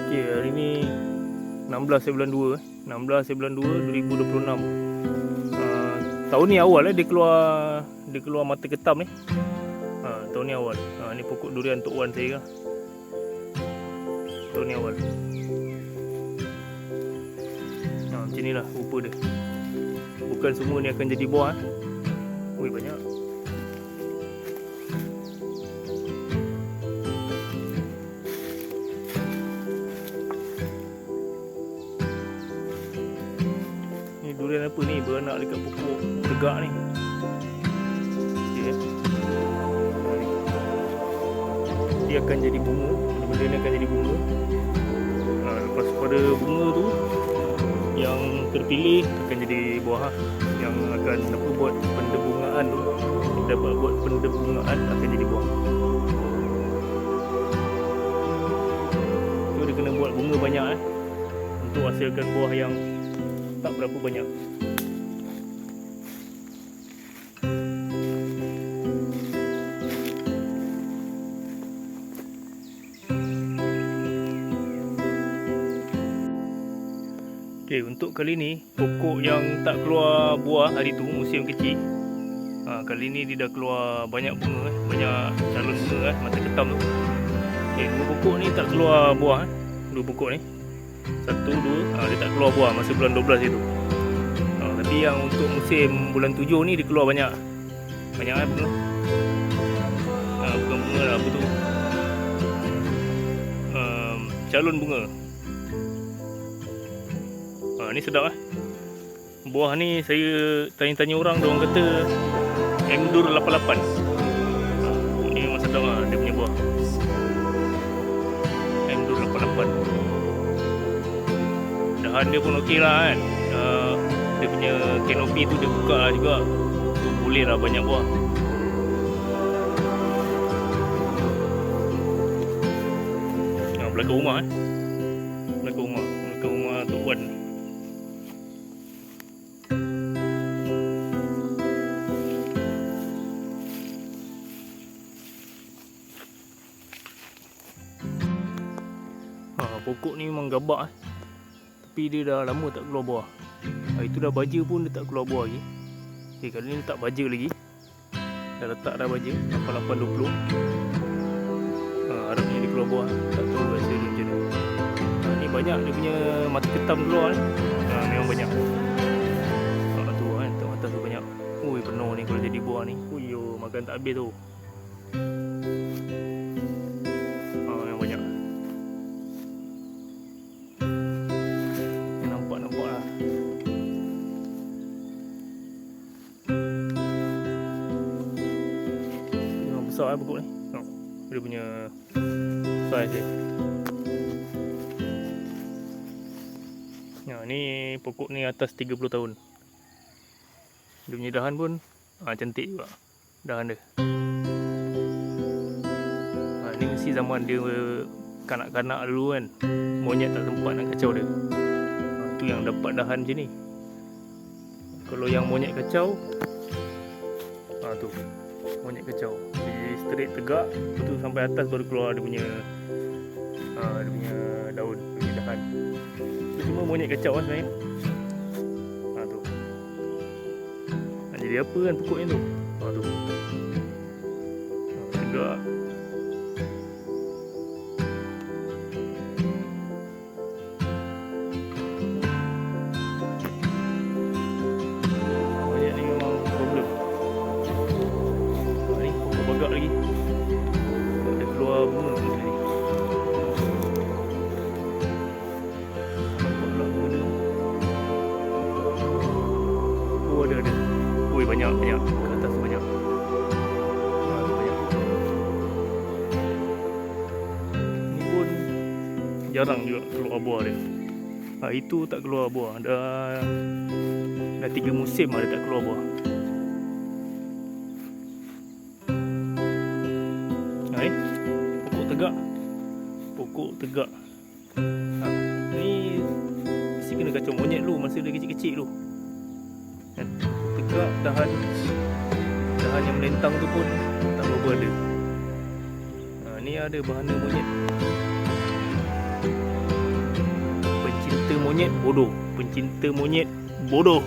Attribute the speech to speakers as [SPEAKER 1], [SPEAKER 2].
[SPEAKER 1] Okey, hari ni 16 bulan 2 16 bulan 2 2026. Tahun ni awal dia keluar mata ketam ni. Tahun ni awal. Ni pokok durian Tok Wan saya lah. Tahun ni awal. Macam ni lah rupa dia. Bukan semua ni akan jadi buah. Ui, banyak. Ni durian apa ni? Beranak dekat pokok tegak ni. Okay. Dia akan jadi bunga. Benda ni akan jadi bunga. Lepas pada bunga tu, yang terpilih akan jadi buah. Yang akan buat pendebungaan tu, dapat buat pendebungaan akan jadi buah. So dia kena buat bunga banyak untuk hasilkan buah yang tak berapa banyak. Okay, untuk kali ni pokok yang tak keluar buah hari tu musim kecil, kali ni dia dah keluar banyak bunga, banyak calon bunga mata ketam tu. Okay, dua pokok ni tak keluar buah. Dua pokok ni, satu, dua, dia tak keluar buah masa bulan 12 itu. Tapi yang untuk musim bulan 7 ni dia keluar banyak bunga. Bukan bunga lah, apa tu, calon bunga. Ni sedap buah ni. Saya tanya-tanya orang, dia orang kata Emdur 88. Ni memang sedap dia punya buah. Emdur 88. Dahan dia pun okey lah kan. Dia punya kanopi tu dia buka juga, tu boleh lah banyak buah. Belakang rumah belakang rumah Tok Wan. Pokok ni memang gabak tapi dia dah lama tak keluar buah. Itu dah baja pun dia tak keluar buah lagi. Okay, kali ni letak baja lagi. Dah letak dah baja 8820. Harapnya dia keluar buah. Tak tahu rasa dia macam mana. Ni banyak dia punya mata ketam keluar ni. Memang banyak. Tu kan, tengok atas tu banyak. Ui, penuh ni kalau jadi buah ni. Ui yo, makan tak habis tu. Memang banyak. Besar pokok ni. Dia punya size dia. Ni pokok ni atas 30 tahun. Dia punya dahan pun cantik juga dahan dia. Ni mesti zaman dia kanak-kanak dulu kan. Monyet tak sempat nak kacau dia. Tu yang dapat dahan macam ni. Kalau yang monyet kacau, tu monyet kacau. Jadi straight tegak, lepas tu sampai atas baru keluar dia punya daun, dia punya dahan. Itu semua monyet kacau sebenarnya. Tu. Jadi apa kan pokoknya tu? Tu. Tegak. Bagak lagi. Dia keluar bunga ni. Nampaklah bunga dia. Ada. Ui, banyak. Ke atas tu banyak. Banyak. Ni pun jarang juga keluar buah dia. Itu tak keluar buah. Dah 3 musim dia tak keluar buah. Pokok tegak. Ni mesti kena kacau monyet dulu masa dia kecil-kecil tu. Kan? Tegak dahan yang melentang tu pun tak berapa ada. Ni ada bahana monyet. monyet bodoh. Pencinta monyet bodoh.